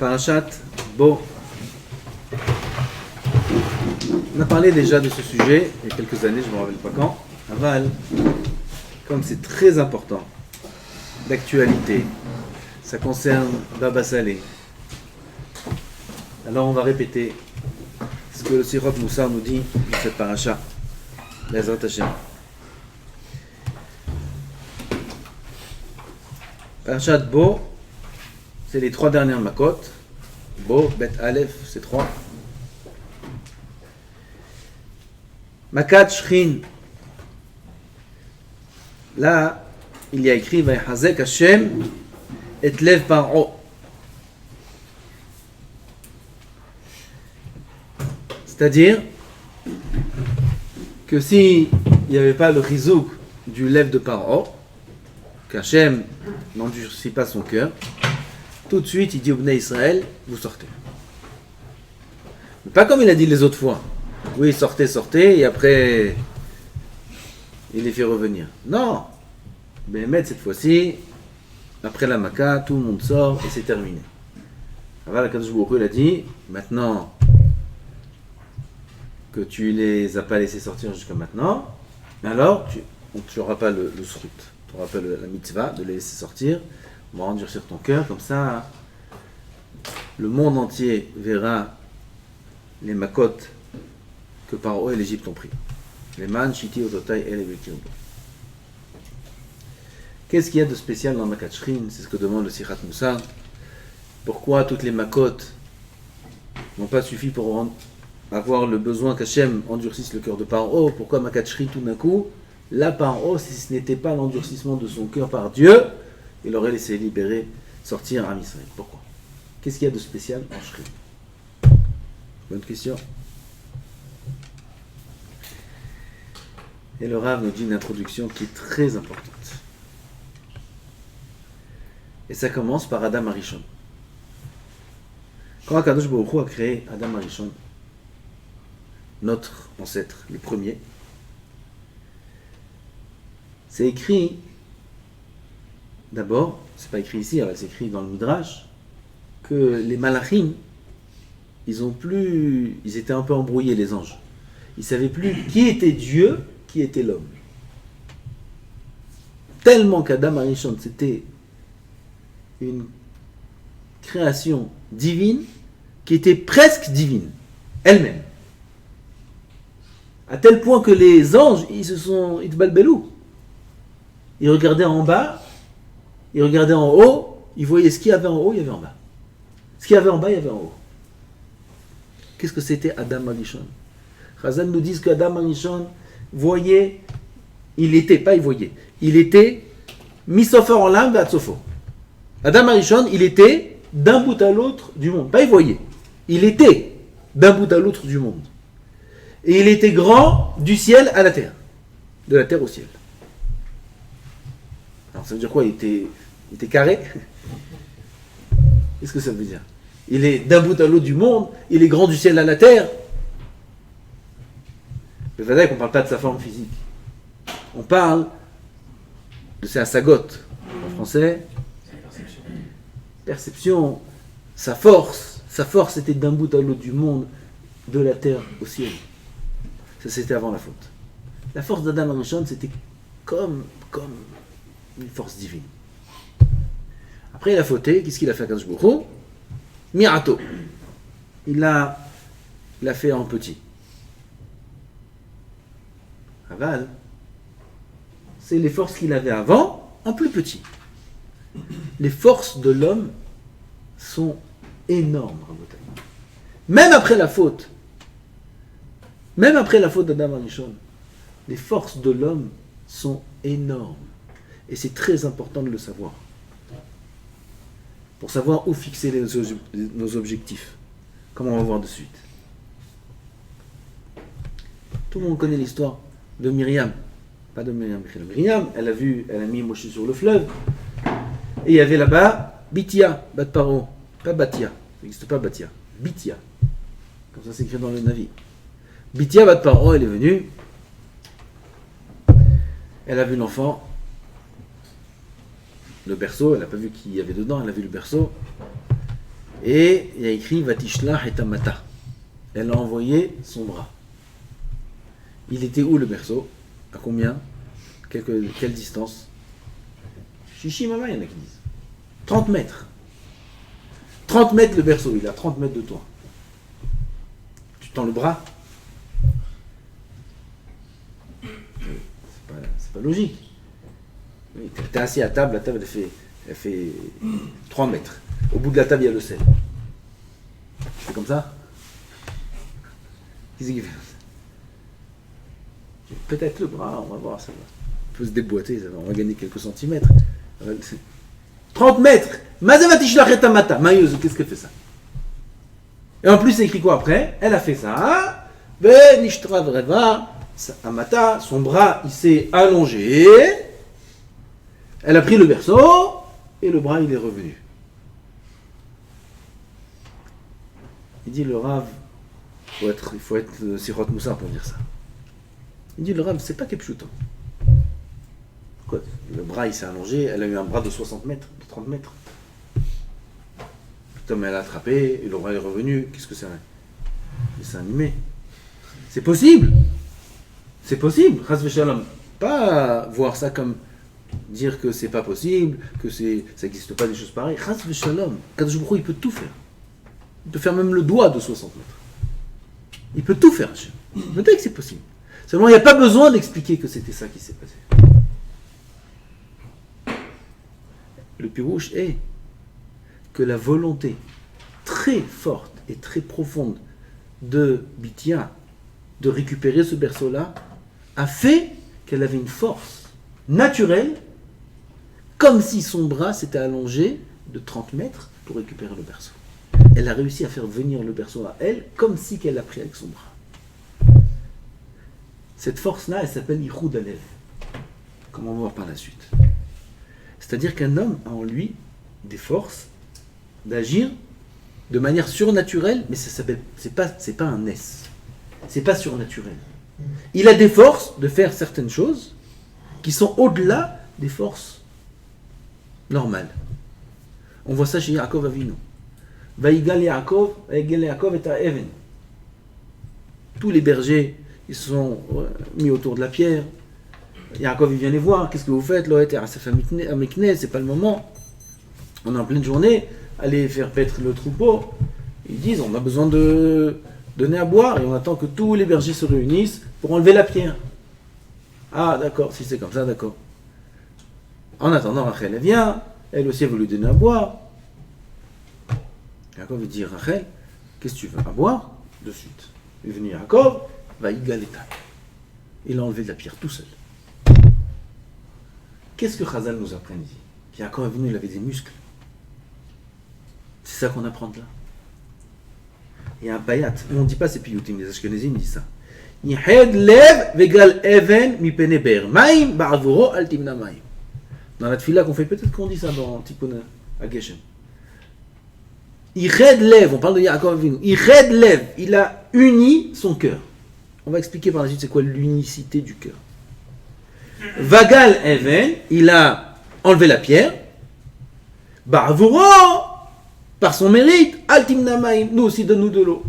Parashat Bo. On a parlé déjà de ce sujet il y a quelques années, je ne me rappelle pas quand. Aval, comme c'est très important, d'actualité, ça concerne Baba Salé. Alors on va répéter ce que le Sirot Moussar nous dit dans cette paracha. Bezrat Hashem. Parashat Bo, c'est les 3 dernières makot. Bo, Bet Aleph, c'est 3. Makat Shrin. Là, il y a écrit Vayhazek Hashem et Lev Paro. C'est-à-dire que si il n'y avait pas le rizouk du lève de Paro, qu'Hachem n'endurcit pas son cœur, tout de suite il dit au Bnei Israël, vous sortez. Mais pas comme il a dit les autres fois. Oui, sortez, et après il les fait revenir. Non, mais cette fois-ci, après la Maka, tout le monde sort et c'est terminé. Alors la Kadosh Baruch Hu, il a dit, maintenant que tu les as pas laissés sortir jusqu'à maintenant, alors tu n'auras pas le srut, tu n'auras pas la mitzvah de les laisser sortir, on va endurcir ton cœur, comme ça le monde entier verra les makot que Paro et l'Égypte ont pris. Les man, shiti, ototai et les bekirbo. Qu'est-ce qu'il y a de spécial dans Makat Shrin? C'est ce que demande le Sirot Moussar. Pourquoi toutes les makot n'ont pas suffi pour avoir le besoin qu'Hachem endurcisse le cœur de Paro? Pourquoi Makat Shrin tout d'un coup? Là, Paro, si ce n'était pas l'endurcissement de son cœur par Dieu, il aurait laissé libérer, sortir Am Israël. Pourquoi? Qu'est-ce qu'il y a de spécial en Shrin? Bonne question. Et le Rav nous dit une introduction qui est très importante. Et ça commence par Adam Arishon. Quand Akadosh Baruch Hu a créé Adam Arishon, notre ancêtre, le premier, c'est écrit, d'abord, c'est pas écrit ici, c'est écrit dans le Midrash, que les malachim, ils étaient un peu embrouillés, les anges. Ils ne savaient plus qui était Dieu, qui était l'homme. Tellement qu'Adam Arishon, c'était une création divine qui était presque divine, elle-même. À tel point que les anges, ils balbelou. Ils regardaient en bas, ils regardaient en haut, ils voyaient ce qu'il y avait en haut, il y avait en bas. Ce qu'il y avait en bas, il y avait en haut. Qu'est-ce que c'était Adam Arishon? Chazal nous dit qu'Adam Arishon voyait, il était misofer en l'âme à Tsofo. Adam Arishon, il était d'un bout à l'autre du monde. Pas il voyait, il était d'un bout à l'autre du monde. Et il était grand du ciel à la terre, de la terre au ciel. Alors ça veut dire quoi? Il était carré? Qu'est-ce que ça veut dire? Il est d'un bout à l'autre du monde, il est grand du ciel à la terre. Le Vadaï, on ne parle pas de sa forme physique. On parle de sa sagot. En français, perception, sa force. Sa force était d'un bout à l'autre du monde, de la terre au ciel. Ça, c'était avant la faute. La force d'Adam Arishon, c'était comme une force divine. Après, il a fauté. Qu'est-ce qu'il a fait à Kadosh Baruch Hu? Mirato. Il l'a fait en petit. Aval, c'est les forces qu'il avait avant en plus petit. Les forces de l'homme sont énormes. Même après la faute d'Adam Arishon, les forces de l'homme sont énormes. Et c'est très important de le savoir. Pour savoir où fixer nos objectifs. Comme on va voir de suite. Tout le monde connaît l'histoire de Myriam. Pas de Myriam. Myriam, elle a mis Moshe sur le fleuve. Et il y avait là-bas Bithia, Bat Paro. Pas Batia. Ça n'existe pas Batia. Bithia. Comme ça c'est écrit dans le Navi. Bithia, Bat Paro, elle est venue. Elle a vu l'enfant. Le berceau, elle n'a pas vu qu'il y avait dedans, elle a vu le berceau. Et il y a écrit Vatishlach et Tamata. Elle a envoyé son bras. Il était où le berceau? À combien? Quelle distance? Chichi Mama, il y en a qui disent 30 mètres. 30 mètres le berceau, il a 30 mètres de toi. Tu tends le bras. C'est pas logique. Oui, t'es assis à table, la table elle fait 3 mètres. Au bout de la table, il y a le sel. Tu fais comme ça? Qu'est-ce qu'il fait? Peut-être le bras, on va voir, ça va. On peut se déboîter, on va gagner quelques centimètres. 30 mètres! Maïeuse, qu'est-ce qu'elle fait ça? Et en plus, c'est écrit quoi après? Elle a fait ça. Benishtra Vreva, Amata, son bras, il s'est allongé. Elle a pris le berceau, et le bras, il est revenu. Il dit le Rav, il faut être Sirot Moussa pour dire ça. Il dit le Rav, c'est pas Kepchuto. Quoi? Le bras il s'est allongé, elle a eu un bras de 60 mètres, de 30 mètres. Putain, mais elle a attrapé, et le bras est revenu. Qu'est-ce que c'est? C'est animé. C'est possible. C'est possible. Chas v'shalom. Pas voir ça comme dire que c'est pas possible, que ça n'existe pas des choses pareilles. Chas v'shalom. Kadosh Baruch Hu, il peut tout faire. Il peut faire même le doigt de 60 mètres. Il peut tout faire. Peut-être que c'est possible. Seulement, il n'y a pas besoin d'expliquer que c'était ça qui s'est passé. Le pirouche est que la volonté très forte et très profonde de Bithia de récupérer ce berceau-là a fait qu'elle avait une force naturelle, comme si son bras s'était allongé de 30 mètres pour récupérer le berceau. Elle a réussi à faire venir le berceau à elle, comme si qu'elle l'a pris avec son bras. Cette force-là, elle s'appelle Yichud Alev, comme on va voir par la suite. C'est-à-dire qu'un homme a en lui des forces d'agir de manière surnaturelle, mais ça s'appelle, c'est pas un S. C'est pas surnaturel. Il a des forces de faire certaines choses qui sont au-delà des forces normales. On voit ça chez Yaakov Avinu. Vaïgal Yaakov et Even. Tous les bergers, ils se sont mis autour de la pierre. Yaakov, il vient les voir. Qu'est-ce que vous faites? C'est pas le moment. On est en pleine journée. Allez faire paître le troupeau. Ils disent, on a besoin de donner à boire et on attend que tous les bergers se réunissent pour enlever la pierre. Ah, d'accord, si c'est comme ça, d'accord. En attendant, Rachel, elle vient. Elle aussi, elle veut lui donner à boire. Yaakov, il dit, Rachel, qu'est-ce que tu veux? À boire? De suite. Il est venu Yaakov, va Igaleta. Il a enlevé de la pierre tout seul. Qu'est-ce que Chazal nous apprend ici? Yaakov est venu, il avait des muscles. C'est ça qu'on apprend de là. Il y a un bayat. On ne dit pas c'est piyutim, les Ashkenazim disent ça. Yihed lev vegal even mi pene ber. Maim ba'avuro al timna maim. Dans la tfila qu'on fait, peut-être qu'on dit ça dans Tikkun à Geshem. Yihed lev, on parle de Yaakov Avinu. Yihed lev, il a uni son cœur. On va expliquer par la suite c'est quoi l'unicité du cœur. Vagal even, il a enlevé la pierre. Ba'avuro, par son mérite, Altim Namaim, nous aussi donne-nous de l'eau.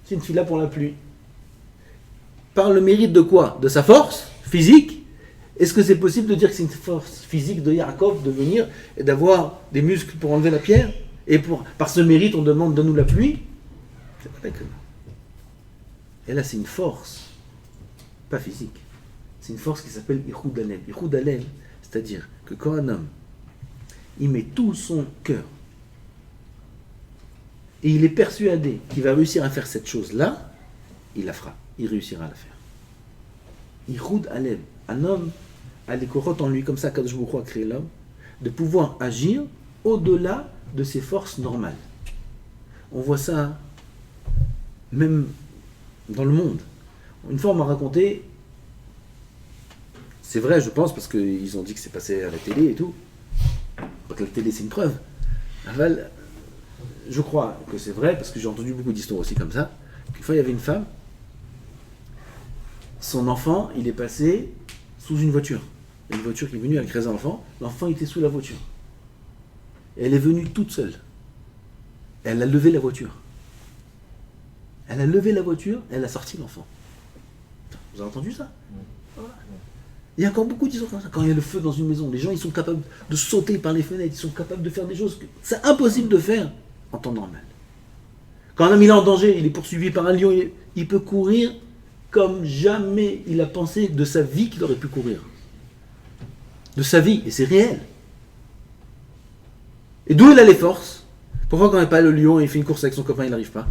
C'est une fila pour la pluie. Par le mérite de quoi? De sa force physique. Est-ce que c'est possible de dire que c'est une force physique de Yaakov de venir et d'avoir des muscles pour enlever la pierre? Et par ce mérite, on demande donne-nous la pluie? C'est pas que non. Et là, c'est une force, pas physique. C'est une force qui s'appelle Yichud Alev. Yichud Alev, c'est-à-dire que quand un homme, il met tout son cœur et il est persuadé qu'il va réussir à faire cette chose-là, il la fera. Il réussira à la faire. Yichud Alev. Un homme a les korotes en lui, comme ça, Kadosh Baruch Hu a créé l'homme, de pouvoir agir au-delà de ses forces normales. On voit ça même dans le monde. Une fois, on m'a raconté, c'est vrai, je pense, parce qu'ils ont dit que c'est passé à la télé et tout. Pas que la télé, c'est une preuve. Aval, je crois que c'est vrai, parce que j'ai entendu beaucoup d'histoires aussi comme ça, qu'une fois, il y avait une femme, son enfant, il est passé sous une voiture. Il y a une voiture qui est venue, elle crée un enfant était sous la voiture. Et elle est venue toute seule. Elle a levé la voiture. Elle a levé la voiture, elle a sorti l'enfant. Vous avez entendu ça? Voilà. Il y a encore beaucoup d'histoires comme ça. Quand il y a le feu dans une maison, les gens ils sont capables de sauter par les fenêtres, ils sont capables de faire des choses que c'est impossible de faire en temps normal. Quand un homme il est en danger, il est poursuivi par un lion, il peut courir comme jamais il a pensé de sa vie qu'il aurait pu courir. De sa vie, et c'est réel. Et d'où il a les forces? Pourquoi quand il n'est pas le lion et il fait une course avec son copain, il n'arrive pas?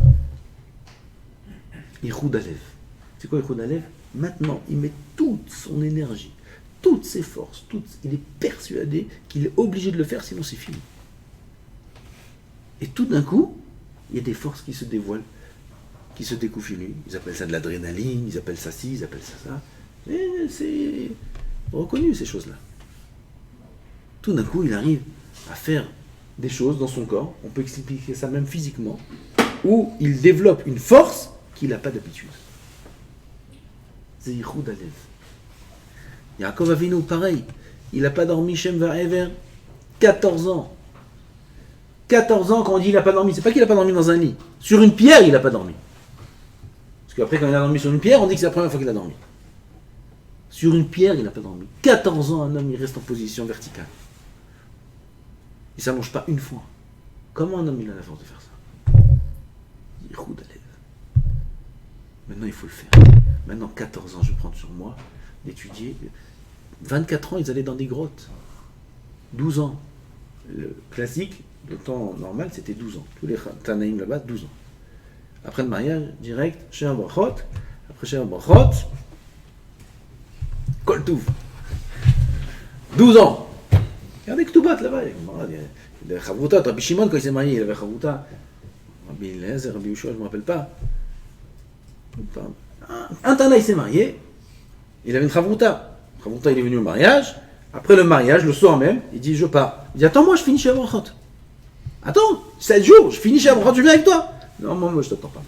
Iroud Alev. C'est quoi Iroud Alev? Maintenant, il met toute son énergie, toutes ses forces, il est persuadé qu'il est obligé de le faire, sinon c'est fini. Et tout d'un coup, il y a des forces qui se dévoilent, qui se découvrent chez lui. Ils appellent ça de l'adrénaline, ils appellent ça ci, ils appellent ça ça. Mais c'est reconnu ces choses-là. Tout d'un coup, il arrive à faire des choses dans son corps, on peut expliquer ça même physiquement, où il développe une force qu'il n'a pas d'habitude. C'est Yichud Alev. Yaakov Avinu, pareil, il n'a pas dormi Shem Va'ever 14 ans. 14 ans, quand on dit il n'a pas dormi, c'est pas qu'il n'a pas dormi dans un lit. Sur une pierre, il n'a pas dormi. Parce qu'après, quand il a dormi sur une pierre, on dit que c'est la première fois qu'il a dormi. Sur une pierre, il n'a pas dormi. 14 ans, un homme, il reste en position verticale. Il ne s'allonge pas une fois. Comment un homme, il a la force de faire ça? Yichud Alev. Maintenant, il faut le faire. Maintenant, 14 ans, je prends sur moi d'étudier. 24 ans, ils allaient dans des grottes. 12 ans. Le classique, le temps normal, c'était 12 ans. Tous les Tanaïm là-bas, 12 ans. Après le mariage, direct, chez un brachot. Après chez un brachot, Kol Touv. 12 ans. Regardez Ktubat là-bas. Il y a Chavruta. Rabbi Shimon, quand il s'est marié, il avait Chavruta. Rabbi Eliezer, Rabbi Yoshua, je ne me rappelle pas. Un Tana, il s'est marié. Il avait une Chavruta. Chavruta, il est venu au mariage. Après le mariage, le soir même, il dit je pars. Il dit attends, moi je finis chez Abrachot. Attends, 7 jours, je finis chez Abrachot, je viens avec toi. Non, moi je t'attends pas.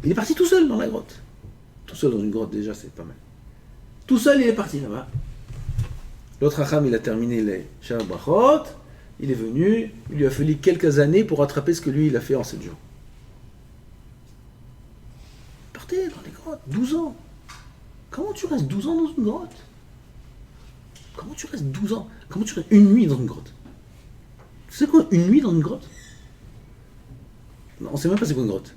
Il est parti tout seul dans la grotte. Tout seul dans une grotte, déjà, c'est pas mal. Tout seul, il est parti là-bas. L'autre Acham, il a terminé les chez Abrachot. Il est venu, il lui a fallu quelques années pour rattraper ce que lui, il a fait en 7 jours. Partez dans les grottes, 12 ans. Comment tu restes 12 ans dans une grotte? Comment tu restes 12 ans? Comment tu restes une nuit dans une grotte? Tu sais quoi, une nuit dans une grotte? Non, on ne sait même pas c'est quoi une grotte.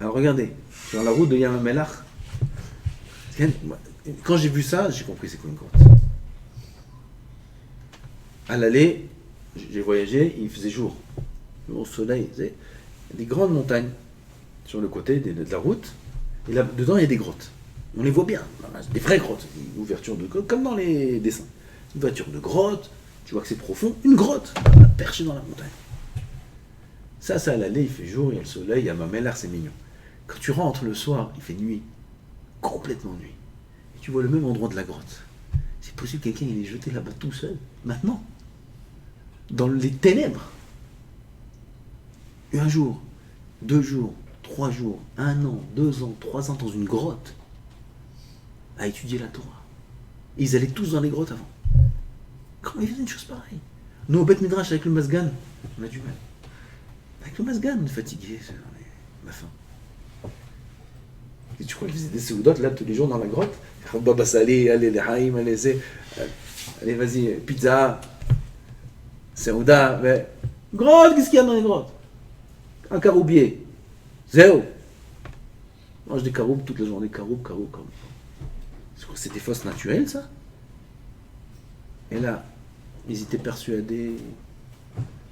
Alors regardez, sur la route de Yam HaMelach, quand j'ai vu ça, j'ai compris c'est quoi une grotte. À l'aller, j'ai voyagé, il faisait jour. Au soleil, il y a des grandes montagnes sur le côté de la route, et là, dedans il y a des grottes. On les voit bien, des vraies grottes, une ouverture de grotte, comme dans les dessins. Une ouverture de grotte, tu vois que c'est profond, une grotte, perchée dans la montagne. Ça à l'aller, il fait jour, il y a le soleil, il y a ma mère, c'est mignon. Quand tu rentres le soir, il fait nuit, complètement nuit. Et tu vois le même endroit de la grotte. C'est possible que quelqu'un il est jeté là-bas tout seul, maintenant, dans les ténèbres. Un jour, 2 jours, 3 jours, 1 an, 2 ans, 3 ans dans une grotte, à étudier la Torah. Et ils allaient tous dans les grottes avant. Comment ils faisaient une chose pareille? Nous, au Beth Midrash, avec le Masgan, on a du mal. Avec le Masgan, on est fatigué, on a faim. Et tu crois qu'ils faisaient des seudotes là tous les jours dans la grotte? Baba Salé, allez, les Haïm, allez, vas-y, pizza, Seouda, mais. Grotte, qu'est-ce qu'il y a dans les grottes? Un caroubier. Zéro. Mange des caroubes toute la journée, caroubes. C'est des fosses naturelles, ça? Et là, ils étaient persuadés,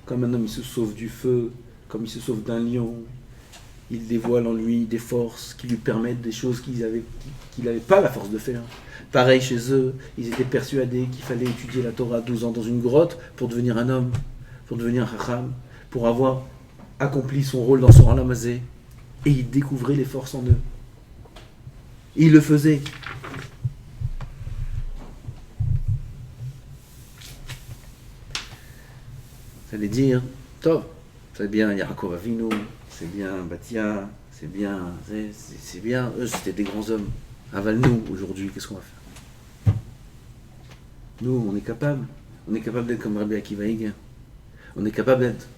comme un homme il se sauve du feu, comme il se sauve d'un lion, il dévoile en lui des forces qui lui permettent des choses qu'il n'avait pas la force de faire. Pareil chez eux, ils étaient persuadés qu'il fallait étudier la Torah 12 ans dans une grotte pour devenir un homme, pour devenir un chacham, pour avoir accompli son rôle dans son alamazé. Et ils découvraient les forces en eux. Et ils le faisaient. Ça allait dire, top, c'est bien Yaakov Avinu, c'est bien Batia, c'est bien, eux c'était des grands hommes. Aval nous, aujourd'hui, qu'est-ce qu'on va faire? Nous, on est capable d'être comme Rabbi Akiva Eiger. On est capable d'être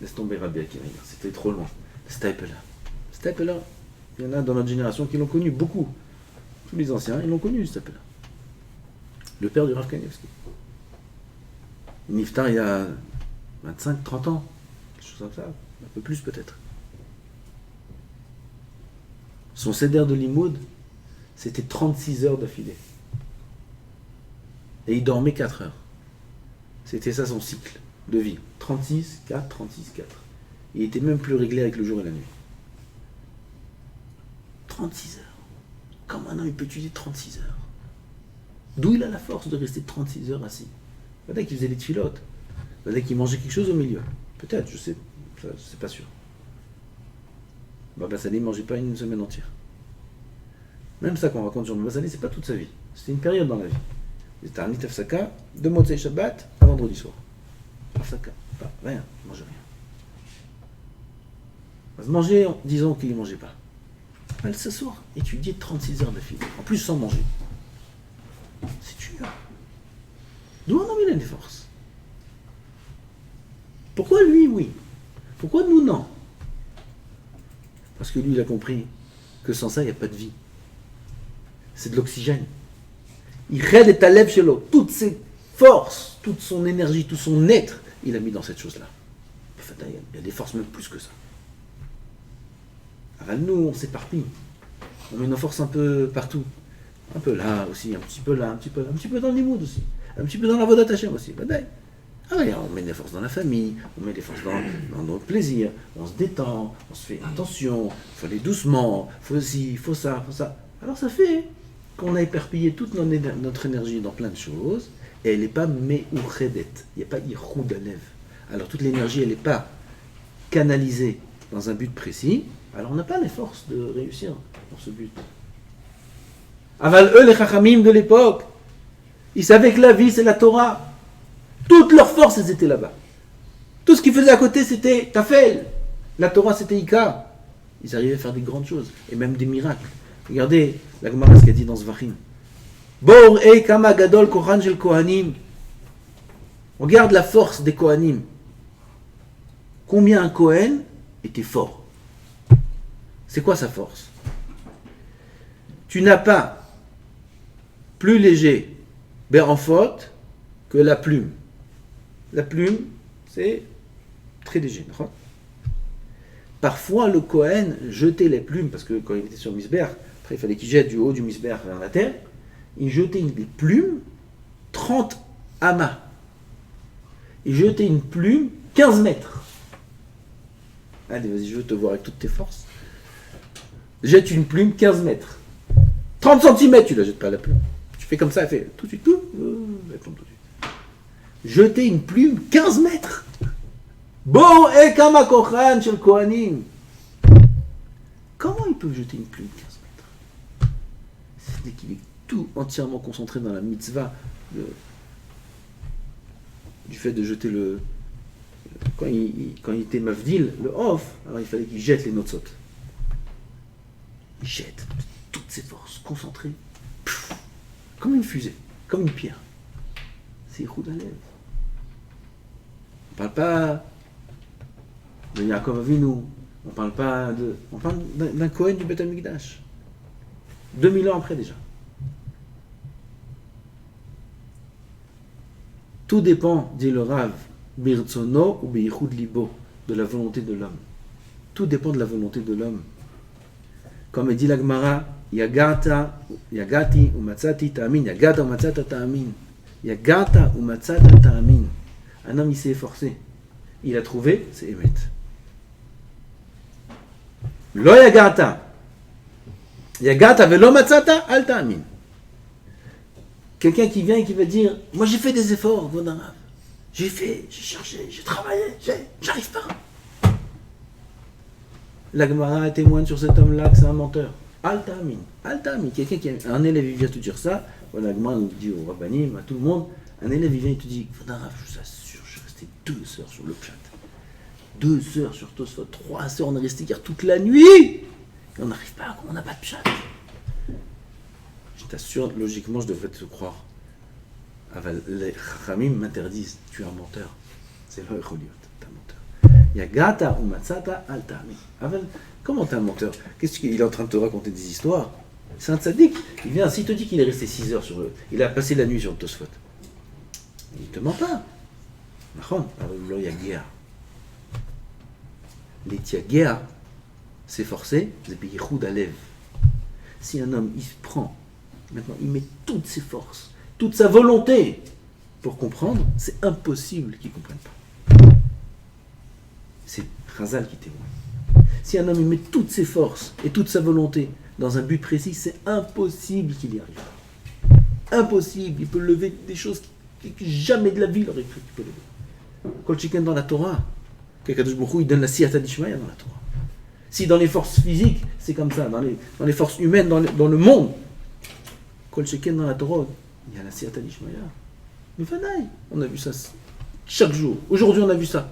Laisse tomber Rabbi Akiva, c'était trop loin. Stapler. Stapler, il y en a dans notre génération qui l'ont connu, beaucoup. Tous les anciens, ils l'ont connu, Stapler. Le père du Rav Kanievski. Niftar, il y a 25, 30 ans, quelque chose comme ça, un peu plus peut-être. Son seder de Limoud, c'était 36 heures d'affilée. Et il dormait 4 heures. C'était ça son cycle de vie. 36, 4, 36, 4. Il était même plus réglé avec le jour et la nuit. 36 heures. Comment un homme il peut étudier 36 heures? D'où il a la force de rester 36 heures assis? Peut-être qu'il faisait des tfilotes. Peut-être qu'il mangeait quelque chose au milieu. Peut-être, je sais pas sûr. Baba Sali ne mangeait pas une semaine entière. Même ça qu'on raconte sur Baba Sali, c'est pas toute sa vie. C'était une période dans la vie. C'était un Nitafsaka, de Motzei Shabbat à vendredi soir. Afsaka, pas rien, il mangeait rien. Manger, disons qu'il ne mangeait pas. Elle s'asseoir, étudier 36 heures d'affilée, en plus sans manger. C'est dur. D'où un homme il a des forces. Pourquoi lui, oui? Pourquoi nous, non? Parce que lui, il a compris que sans ça, il n'y a pas de vie. C'est de l'oxygène. Il raide et talève chez l'eau. Toutes ses forces, toute son énergie, tout son être, il a mis dans cette chose-là. Enfin, il y a des forces même plus que ça. Alors nous, on s'éparpille. On met nos forces un peu partout. Un peu là aussi, un petit peu là, un petit peu là, un petit peu dans l'imoud aussi. Un petit peu dans la Vodat Hashem aussi. Ah ouais, on met des forces dans la famille, on met des forces dans nos plaisirs, on se détend, on se fait attention, il faut aller doucement, il faut ci, il faut ça, il faut ça. Alors ça fait qu'on a éparpillé toute notre énergie dans plein de choses, et elle n'est pas me'uchedet, il n'y a pas ichud alev. Alors toute l'énergie, elle n'est pas canalisée dans un but précis, alors on n'a pas les forces de réussir dans ce but. Aval eux, les chachamim de l'époque, ils savaient que la vie, c'est la Torah. Toutes leurs forces, elles étaient là-bas. Tout ce qu'ils faisaient à côté, c'était Tafel. La Torah, c'était Ika. Ils arrivaient à faire des grandes choses, et même des miracles. Regardez la Gemara, ce qu'elle dit dans Zvachim. Bor e kama gadol kohan shel kohanim. Regarde la force des kohanim. Combien un kohen était fort. C'est quoi sa force? Tu n'as pas plus léger en faute que la plume. La plume, c'est très léger. Parfois, le Kohen jetait les plumes, parce que quand il était sur le misber, après il fallait qu'il jette du haut du misber vers la terre, il jetait des plumes 30 amas. Il jetait une plume 15 mètres. Allez, vas-y, je veux te voir avec toutes tes forces. Jette une plume 15 mètres. 30 cm, tu la jettes pas la plume. Tu fais comme ça, elle fait tout de suite, elle tombe tout de suite. Jeter une plume 15 mètres. Bon, et kama kochan shel kohanim. Comment ils peuvent jeter une plume 15 mètres? C'est qu'il est tout entièrement concentré dans la mitzvah du fait de jeter le. Quand il était mavdil, le off, alors il fallait qu'il jette les notzot. Il jette toutes ses forces, concentrées, comme une fusée, comme une pierre. C'est Yichud Halev. On ne parle pas de Yaakov Avinu, on parle d'un Kohen du Beth Amikdash. 2000 ans après déjà. Tout dépend, dit le Rav, Birtsono ou Biyichud Libo, de la volonté de l'homme. Tout dépend de la volonté de l'homme. Comme dit la Gemara, Yagati ou Matzati ta'amin, Yagata ou Matzata ta'amin. Yagata ou Matzata ta'amin. Un homme, il s'est efforcé. Il a trouvé, c'est Emet. Lo Yagata. Yagata velo Matzata, al ta'amin. Quelqu'un qui vient et qui va dire, moi j'ai fait des efforts, Vodarav. J'ai cherché, j'ai travaillé, j'arrive pas. La Gemara témoigne sur cet homme-là que c'est un menteur. Al-Ta'amin. Al-Ta'amin. Quelqu'un qui a un élève, il vient te dire ça. Voilà, la Gemara nous dit au Rabbanim, à tout le monde. Un élève, il vient et te dit, Vodarav, je vous assure, je suis resté 2 heures sur le pshat. 2 heures sur Tosfot, 3 heures, on est resté hier toute la nuit. Et on n'arrive pas, on n'a pas de pshat. Je t'assure, logiquement, je devrais te croire. Les Chachamim m'interdisent, tu es un menteur. C'est le Echoliot, tu es un menteur. Yagata umatsata altami. Comment t'es un menteur? Qu'est-ce qu'il est en train de te raconter des histoires? C'est un tzaddik. Il vient, s'il te dit qu'il est resté 6 heures sur il a passé la nuit sur le Tosfot. Il ne te ment pas. Alors, il y a guerre. Les tiaguéa, s'efforcer, c'est Yichud Alev. Si un homme, il se prend, maintenant, il met toutes ses forces, toute sa volonté pour comprendre, c'est impossible qu'il ne comprenne pas. C'est Chazal qui témoigne. Si un homme, il met toutes ses forces et toute sa volonté dans un but précis, c'est impossible qu'il y arrive. Impossible. Il peut lever des choses que jamais de la vie il aurait cru qu'il peut lever. Kol Chiken dans la Torah, qu'Akadosh Baruch Hu, il donne la Siyata d'Ishmaïa dans la Torah. Si dans les forces physiques, c'est comme ça, dans les forces humaines, dans le monde, Kol Chiken dans la Torah, il y a la Siyata d'Ishmaïa. Mais Fanaï, on a vu ça chaque jour. Aujourd'hui, on a vu ça.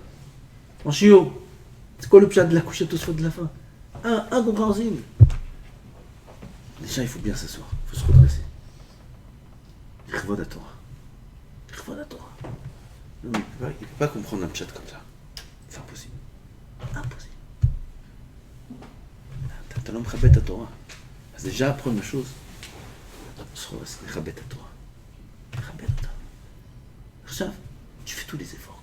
En Shio, c'est quoi le pshat de la couchette au de la fin? Incompréhensible. Déjà, il faut bien s'asseoir, il faut se redresser. Chevod à Torah. Chevod à Torah. Non, mais il ne peut pas comprendre un pshat comme ça. C'est impossible. Impossible. T'as l'homme chabet à Torah. C'est déjà la première chose. On se redresse, chabet à Torah. Chabet à Torah. Tu fais tous les efforts.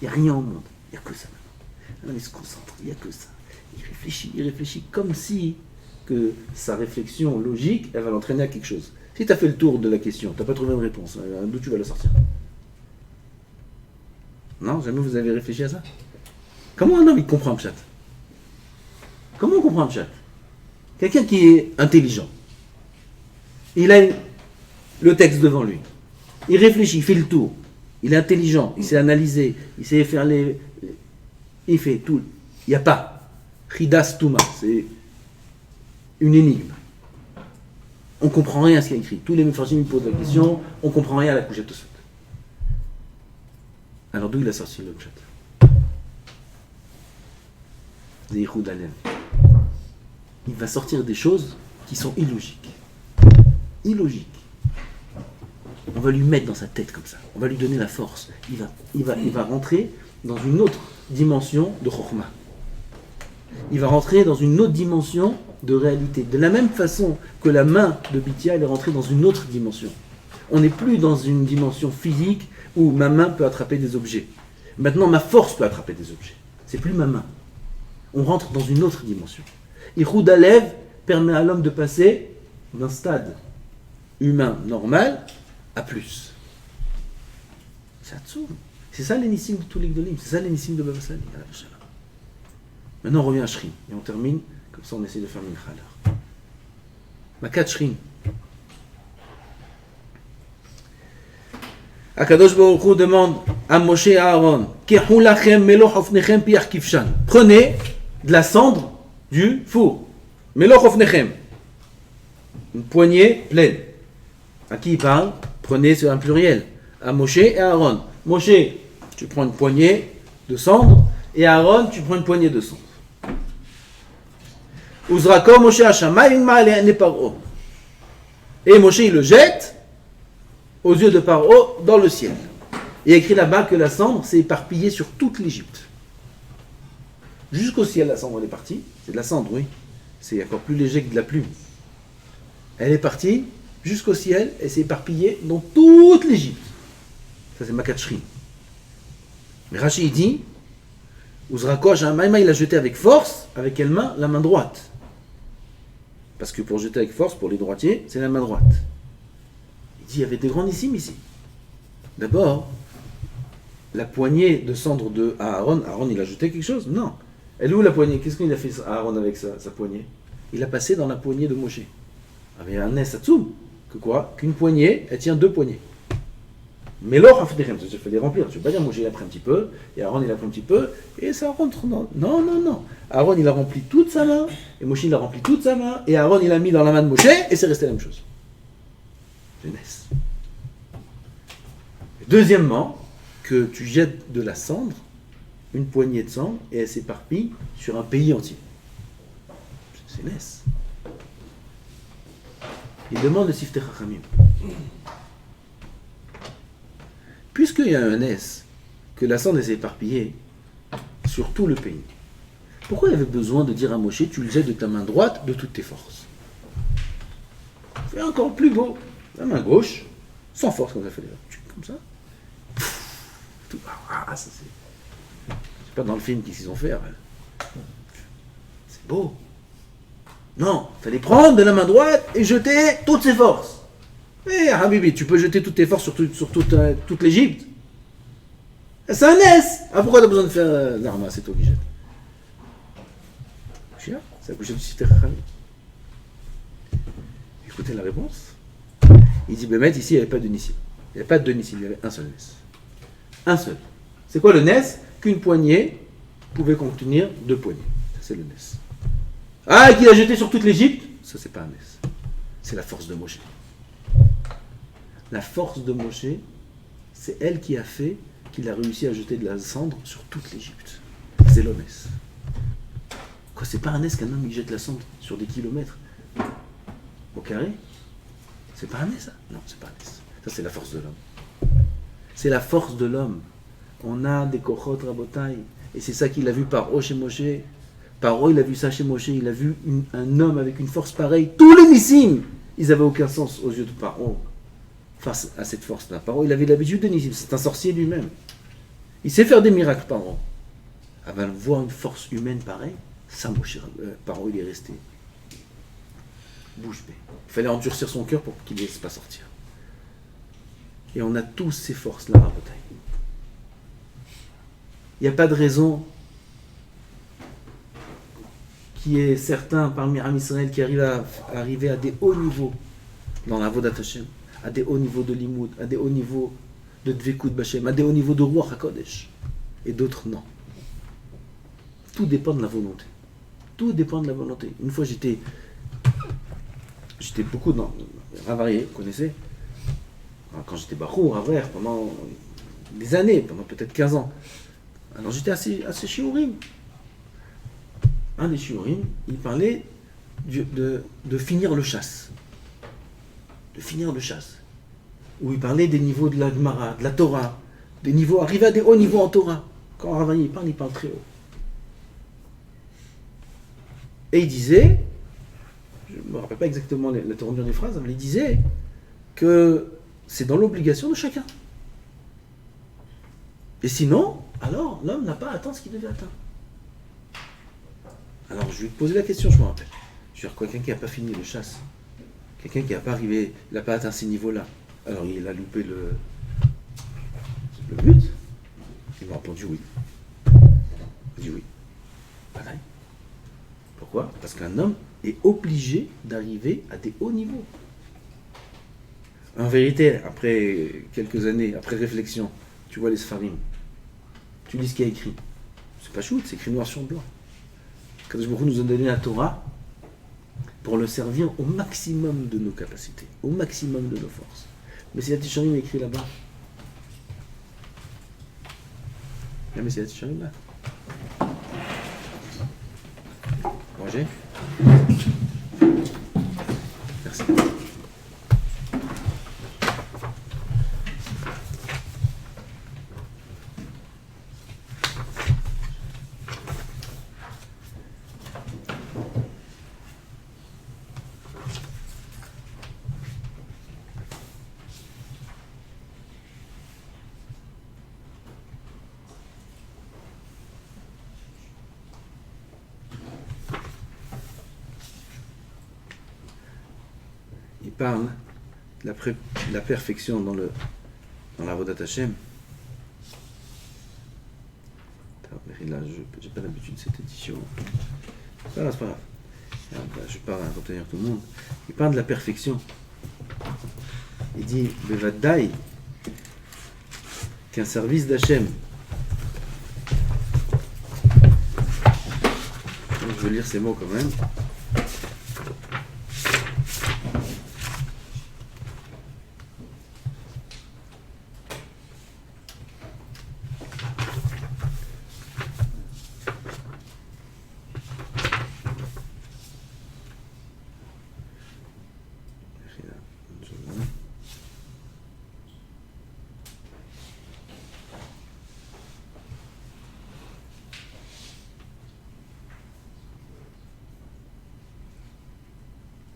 Il n'y a rien au monde. Il n'y a que ça maintenant. Il se concentre, il n'y a que ça. Il réfléchit comme si que sa réflexion logique, elle va l'entraîner à quelque chose. Si tu as fait le tour de la question, tu n'as pas trouvé une réponse, d'où tu vas la sortir? Non, jamais vous avez réfléchi à ça? Comment un homme il comprend un pshat? Comment on comprend un pshat? Quelqu'un qui est intelligent, il a le texte devant lui, il réfléchit, il fait le tour, il est intelligent, il sait analyser, il sait faire il fait tout. Il n'y a pas Chidas Touma, c'est une énigme. On ne comprend rien à ce qu'il y a écrit. Tous les Mefarshim me posent la question, on ne comprend rien à la couchette de Tosfot. Alors d'où il a sorti le pshat? Des Yichud Alev. Il va sortir des choses qui sont illogiques. Illogiques. On va lui mettre dans sa tête comme ça. On va lui donner la force. Il va rentrer dans une autre dimension de Chokhmah. Il va rentrer dans une autre dimension de réalité. De la même façon que la main de Bithia est rentrée dans une autre dimension. On n'est plus dans une dimension physique où ma main peut attraper des objets. Maintenant, ma force peut attraper des objets. C'est plus ma main. On rentre dans une autre dimension. Yichud Alev permet à l'homme de passer d'un stade humain normal à plus. C'est ça l'énissime de tous les Gdolim. C'est ça l'énissime de Baba Sali. Maintenant, on revient à Shrin. Et on termine, comme ça on essaie de faire Mincha à l'heure. Makat Shrin. Akadosh Baruch Hu demande à Moshe et à Aaron, prenez de la cendre du four. Meloch ofnechem. Une poignée pleine. À qui il parle? Prenez, c'est un pluriel. À Moshe et à Aaron. Moshe, tu prends une poignée de cendre, et Aaron, tu prends une poignée de cendre. Uzrako Moshe Hashamayim ma'ale'ane Paro. Et Moshe, il le jette aux yeux de Paro dans le ciel. Il y a écrit là-bas que la cendre s'est éparpillée sur toute l'Égypte. Jusqu'au ciel, la cendre elle est partie. C'est de la cendre, oui. C'est encore plus léger que de la plume. Elle est partie jusqu'au ciel et s'est éparpillée dans toute l'Égypte. Ça, c'est Makat Shrin. Mais Rashi dit, Uzrako Hashamayim, il a jeté avec force. Avec quelle main? La main droite. Parce que pour jeter avec force, pour les droitiers, c'est la main droite. Il dit, il y avait des grandissimes ici. D'abord, la poignée de cendre de Aaron. Aaron, il a jeté quelque chose? Non. Elle est où la poignée? Qu'est-ce qu'il a fait Aaron avec sa poignée? Il a passé dans la poignée de Moshe. Il y a un Nessatsum. Que quoi? Qu'une poignée, elle tient deux poignées. Mais l'or, il faut les remplir. Je ne vais pas dire Moshe il a pris un petit peu, et Aaron il a pris un petit peu, et ça rentre dans... Non. Aaron il a rempli toute sa main, et Moshe il a rempli toute sa main, et Aaron il a mis dans la main de Moshe, et c'est resté la même chose. Jeunesse. Deuxièmement, que tu jettes de la cendre, une poignée de cendre, et elle s'éparpille sur un pays entier. C'est Ness. Il demande le Siftei Chachamim. Puisqu'il y a un Ness, que la cendre s'est éparpillée sur tout le pays. Pourquoi il avait besoin de dire à Moshe, tu le jettes de ta main droite de toutes tes forces? Fais encore plus beau. La main gauche, sans force, comme ça fait comme ça. Tout, ça c'est pas dans le film qu'ils ont fait. C'est beau. Non, il fallait prendre de la main droite et jeter toutes ses forces. Eh, Habibi, tu peux jeter toutes tes forces sur toute l'Égypte. C'est un S. Ah, pourquoi tu as besoin de faire l'arma? C'est toi qui jettes. C'est la couche du Sifter Chachamim. Écoutez la réponse. Il dit, Bémet, ici, il n'y avait pas de Nissim. Il n'y avait pas de deux Nissim, il y avait un seul Nes. Un seul. C'est quoi le Nes? Qu'une poignée pouvait contenir deux poignées. Ça, c'est le Nes. Ah, qu'il a jeté sur toute l'Égypte? Ça, c'est pas un Nes. C'est la force de Moshe. La force de Moshe, c'est elle qui a fait qu'il a réussi à jeter de la cendre sur toute l'Égypte. C'est le Nes. Quoi, c'est pas un Nes qu'un homme qui jette la cendre sur des kilomètres au carré? C'est pas un Nes, ça? Non, c'est pas un Nes. Ça, c'est la force de l'homme. C'est la force de l'homme. On a des kochot rabotai. Et c'est ça qu'il a vu par O chez Moshe. Par il a vu ça chez Moshe. Il a vu un homme avec une force pareille. Tous les Nissim, ils n'avaient aucun sens aux yeux de Paro face à cette force-là. Paro, il avait l'habitude de Nissim. C'est un sorcier lui-même. Il sait faire des miracles, Paro. Avant de voir une force humaine pareille, ça, Paro, il est resté bouche bée. Il fallait endurcir son cœur pour qu'il ne laisse pas sortir. Et on a tous ces forces-là à Rabotai. Il n'y a pas de raison qu'il y ait certains parmi Am Israël qui arrivent à arriver à des hauts niveaux dans la Avodat Hashem, à des hauts niveaux de Limoud, à des hauts niveaux de Dvekut Bashem, à des hauts niveaux de Ruach HaKodesh, et d'autres non. Tout dépend de la volonté. Tout dépend de la volonté. Une fois j'étais beaucoup dans Ravarié, vous connaissez? Quand j'étais Bachour, Ravrière, pendant des années, pendant peut-être 15 ans. Alors j'étais assez shiurim. Un des shiurim, il parlait de finir le chasse. De finir le chasse. Où il parlait des niveaux de la Gemara, de la Torah, des niveaux, arriver à des hauts niveaux en Torah. Quand Ravarié il parle très haut. Et il disait, je ne me rappelle pas exactement la tournure des phrases, mais il disait que c'est dans l'obligation de chacun. Et sinon, alors l'homme n'a pas atteint ce qu'il devait atteindre. Alors je lui ai posé la question, je me rappelle. Je veux dire, quelqu'un qui n'a pas fini le chasse, quelqu'un qui n'a pas arrivé, il n'a pas atteint ces niveaux-là, alors il a loupé le but. Il m'a répondu oui. Il dit oui. Pareil. Pourquoi? Parce qu'un homme est obligé d'arriver à des hauts niveaux. En vérité, après quelques années, après réflexion, tu vois les Sfarim, tu lis ce qu'il y a écrit. C'est pas chouette, c'est écrit noir sur blanc. Kadosh Baruch Hu nous a donné la Torah pour le servir au maximum de nos capacités, au maximum de nos forces. Mais c'est la Tisharim écrit là-bas. Mais c'est la Tisharim là. Roger? Merci. Il parle de la perfection dans la Avodat Hashem. Là, je n'ai pas l'habitude de cette édition. C'est pas grave. Je parle à retenir tout le monde. Il parle de la perfection. Il dit Bevadai qu'un service d'Hachem. Je vais lire ces mots quand même.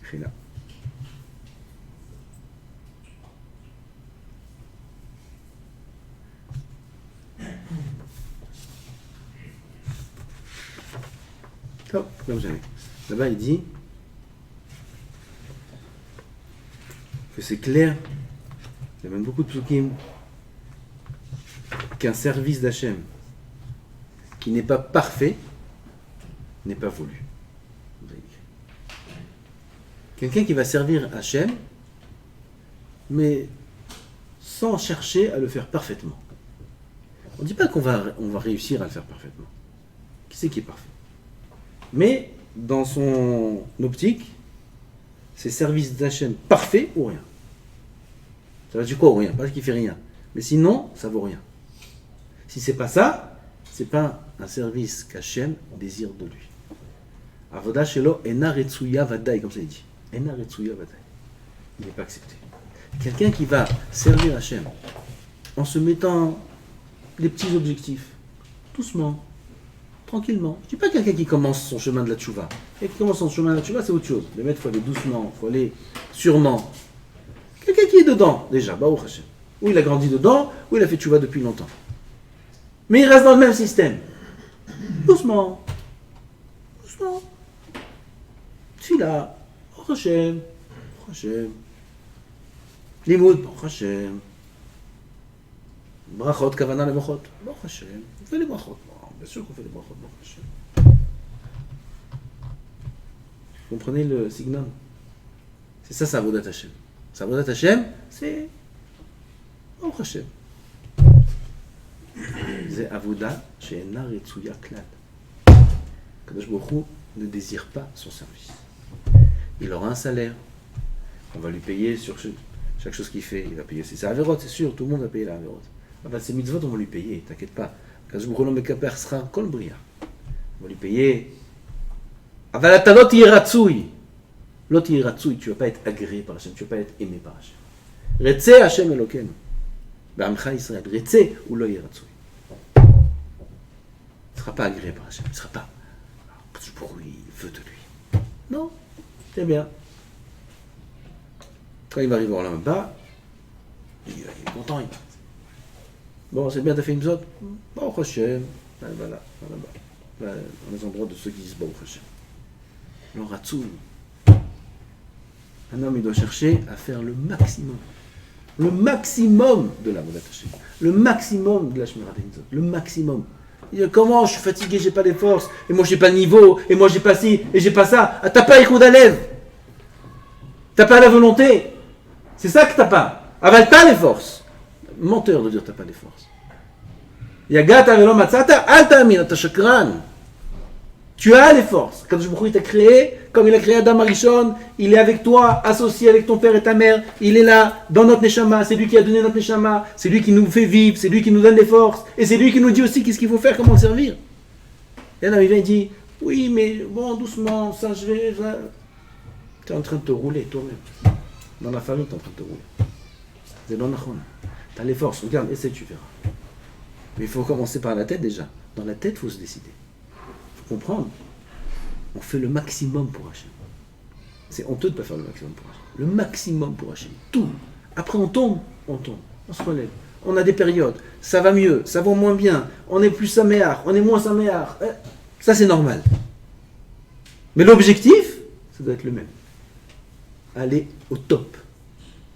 Chila. Top, comme jamais. Là-bas, il dit que c'est clair, il y a même beaucoup de psukim, qu'un service d'Hachem qui n'est pas parfait n'est pas voulu. Quelqu'un qui va servir Hachem, mais sans chercher à le faire parfaitement. On ne dit pas qu'on va réussir à le faire parfaitement. Qui c'est qui est parfait? Mais dans son optique, c'est service d'Hachem parfait ou rien. Ça va dire quoi ou rien? Pas qu'il fait rien. Mais sinon, ça vaut rien. Si c'est pas ça, c'est pas un service qu'Hachem désire de lui. Avoda shelo ena retsuya vadai, comme ça il dit. Ena retsuya vadai. Il n'est pas accepté. Quelqu'un qui va servir Hachem en se mettant les petits objectifs, doucement, tranquillement. Je ne dis pas quelqu'un qui commence son chemin de la tchouva. Quelqu'un qui commence son chemin de la tchouva, c'est autre chose. Le maître, il faut aller doucement, il faut aller sûrement. Quelqu'un qui est dedans, déjà, Baruch Hashem. Ou il a grandi dedans, ou il a fait tchouva depuis longtemps. Mais il reste dans le même système. Doucement. Doucement. Tfila. Baruch Hashem. Baruch Hashem. Limoud. Baruch Hashem. Brachot, kavana le brachot. Baruch Hashem. On fait les brachot. Bien sûr qu'on fait des brachot. Baruch Hashem. Vous comprenez le signal? C'est ça, Avodat Hashem. Avodat Hashem, c'est Baruch Hashem. C'est Avoda she'ena retsuya klal. Kadosh Baruch Hu ne désire pas son service. Il aura un salaire. On va lui payer sur chaque chose qu'il fait. Il va payer ses avérotes, c'est sûr. Tout le monde va payer la avérote. Enfin, ses mitzvot, on va lui payer. T'inquiète pas. Kadosh Baruch Hu no mekaper sera kol bria. On va lui payer. Aval ata lo tiye ratsui. Lo tiye ratsui. Tu vas pas être agréé par Hachem. Tu vas pas être aimé par Hachem. Retse Hachem Elokeinu. B'amcha Israël. Retse ou lo yiratsui. Il ne sera pas agréé par Hachem. Il ne sera pas. Pour lui, il veut de lui. Non, c'est bien. Quand il va arriver en là-bas, il est content. Bon, c'est bien, t'as fait une zone. Baruch Hashem. Voilà, là-bas. Là, dans les endroits de ceux qui disent Baruch Hashem. Le Ratsoul. Un homme, il doit chercher à faire le maximum. Le maximum de la Avodat Hashem. Le maximum de la Shmirat HaMitzvot. Le maximum. Il dit, comment je suis fatigué, j'ai pas les forces, et moi j'ai pas le niveau, et moi j'ai pas ci, et j'ai pas ça. Ah, t'as pas Ichud Halev. T'as pas la volonté. C'est ça que t'as pas. Aval t'as les forces. Menteur de dire t'as pas les forces. Yagata velo matzata, al ta'amin, t'as shakran. Tu as les forces. Quand il t'a créé, comme il a créé Adam Arishon, il est avec toi, associé avec ton père et ta mère. Il est là, dans notre neshama. C'est lui qui a donné notre neshama. C'est lui qui nous fait vivre. C'est lui qui nous donne des forces. Et c'est lui qui nous dit aussi qu'est-ce qu'il faut faire, comment le servir. Et là, il vient et dit, oui, mais bon, doucement, ça, je vais... Tu es en train de te rouler, toi-même. Dans la famille, tu es en train de te rouler. C'est dans la khon. Tu as les forces. Regarde, essaie, tu verras. Mais il faut commencer par la tête, déjà. Dans la tête, il faut se décider. Il faut comprendre. On fait le maximum pour Hachem. C'est honteux de ne pas faire le maximum pour Hachem. Le maximum pour Hachem. Tout. Après, on tombe. On se relève. On a des périodes. Ça va mieux, ça va moins bien. On est plus saméar, on est moins saméar. Ça, c'est normal. Mais l'objectif, ça doit être le même. Aller au top.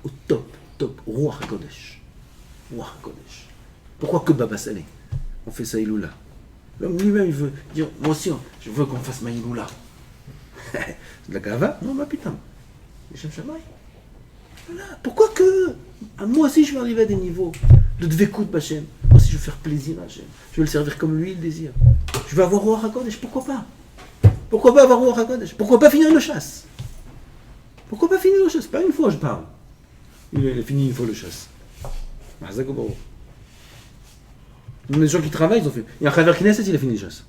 Au top. Roi HaKodesh. Roi HaKodesh. Pourquoi que Baba Salé? On fait ça Iloula. L'homme lui-même, il veut dire, moi aussi, je veux qu'on fasse ma Iloula. C'est de la gava? Non, ma putain. Les Shem Shamaï. Voilà. Pourquoi que moi aussi, je vais arriver à des niveaux de dvekout Bachem. Moi aussi, je vais faire plaisir à Hachem. Je vais le servir comme lui, il désire. Je vais avoir Roi HaKodesh. Pourquoi pas? Pourquoi pas avoir Roi HaKodesh? Pourquoi pas finir le chasse? Pourquoi pas finir le chasse? Pas une fois, je parle. Il a fini une fois le chasse. Les gens qui travaillent, ils ont fait. Il y a un Chaver Knesset, il a fini le chasse.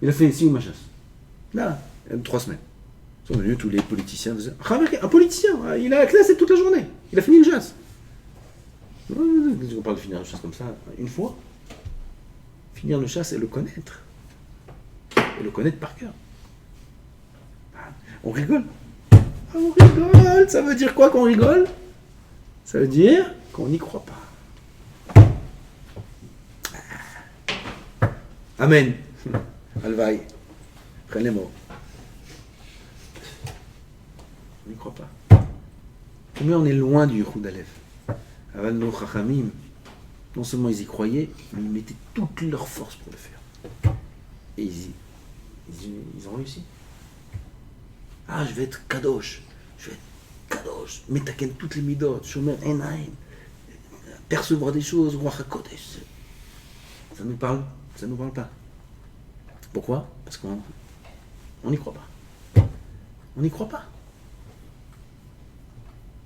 Il a fait ici ou ma chasse. Là, il y a 3 semaines. Ils sont venus tous les politiciens. Un politicien, il a la Knesset toute la journée. Il a fini le chasse. On parle de finir le chasse comme ça, une fois. Finir le chasse et le connaître. Et le connaître par cœur. On rigole. On rigole. Ça veut dire quoi qu'on rigole? Ça veut dire qu'on n'y croit pas. Amen. Alvaï. Prenne les mots. On n'y croit pas. Combien on est loin du Yehoud Aleph. Aval no Chachamim. Non seulement ils y croyaient, mais ils mettaient toute leur force pour le faire. Et ils ont réussi. Ah, je vais être kadosh. Je vais être kadosh. Metaken toutes les midot. Shomer enaim. Percevoir des choses. Ruach HaKodesh. Ça nous parle? Ça nous parle pas. Pourquoi? Parce qu'on n'y croit pas. On n'y croit pas.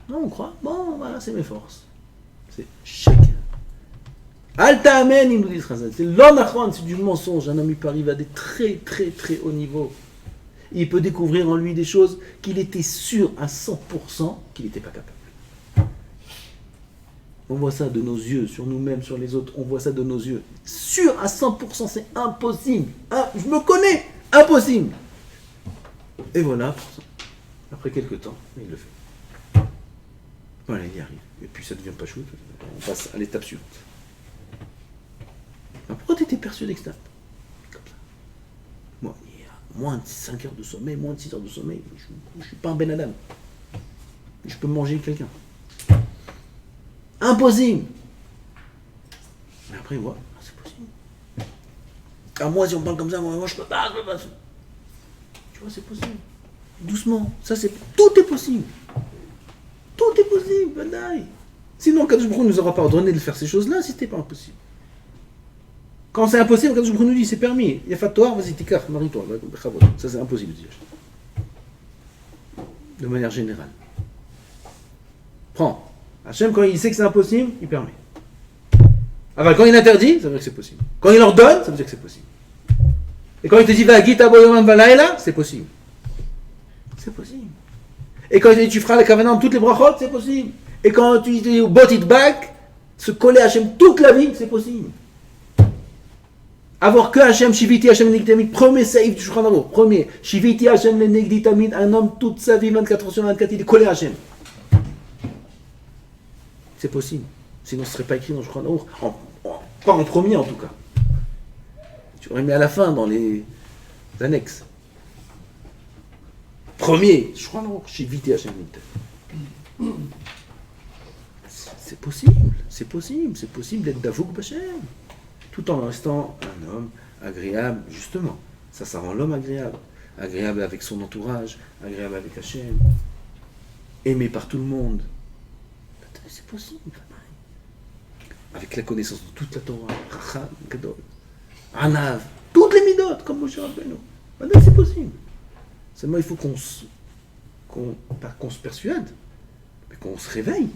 Non, on croit. Bon, voilà, c'est mes forces. C'est chacun. Alta Amen, il nous dit Chazal. C'est l'onachron, c'est du mensonge. Un homme, il peut arriver à des très, très, très hauts niveaux. Il peut découvrir en lui des choses qu'il était sûr à 100% qu'il n'était pas capable. On voit ça de nos yeux, sur nous-mêmes, sur les autres. On voit ça de nos yeux. Sûr à 100%, c'est impossible. Je me connais. Impossible. Et voilà, après quelques temps, il le fait. Voilà, il y arrive. Et puis ça devient pas chou. On passe à l'étape suivante. Alors, pourquoi tu étais persuadé que c'était comme ça? Moi, il y a moins de 5 heures de sommeil, moins de 6 heures de sommeil. Je ne suis pas un Ben Adam. Je peux manger quelqu'un. Impossible. Mais après, voilà, c'est possible. Alors moi, si on parle comme ça, moi je peux pas. Tu vois, c'est possible. Doucement. Ça, tout est possible. Tout est possible, Badaï. Sinon, Kadosh Baruch Hu ne nous aura pas ordonné de faire ces choses-là si c'était pas impossible. Quand c'est impossible, Kadosh Baruch Hu nous dit c'est permis. Il y a fattoire, vas-y, t'écarte, marie-toi. Ça, c'est impossible, déjà. De manière générale. Prends. Hachem, quand il sait que c'est impossible, il permet. Alors, quand il interdit, ça veut dire que c'est possible. Quand il ordonne, ça veut dire que c'est possible. Et quand il te dit va Gita Boyoman Valaila, c'est possible. C'est possible. Et quand il te dit tu feras la kavanah toutes les brachot, c'est possible. Et quand tu dis bot it back, se coller à Hachem toute la vie, c'est possible. Avoir que Hachem, Shiviti Hachem Negditamid, premier saïf du Shulchan Aruch, premier. Shiviti Hachem Negditamid, un homme toute sa vie, 24 heures sur 24, il est collé à Hachem. C'est possible. Sinon, ce ne serait pas écrit dans le Shulchan Aruch. Pas en premier, en tout cas. Tu aurais mis à la fin, dans les annexes. Premier, Shulchan Aruch, Shiviti Hachem Negditamid. C'est possible. C'est possible. C'est possible d'être Davouk B'Hachem. Tout en restant un homme agréable, justement. Ça rend l'homme agréable. Agréable avec son entourage, agréable avec Hachem, aimé par tout le monde. C'est possible. Avec la connaissance de toute la Torah, Racham, Gadol, Anav, toutes les midotes, comme Moshe Rabbeinu. C'est possible. Seulement, il faut pas qu'on se persuade, mais qu'on se réveille.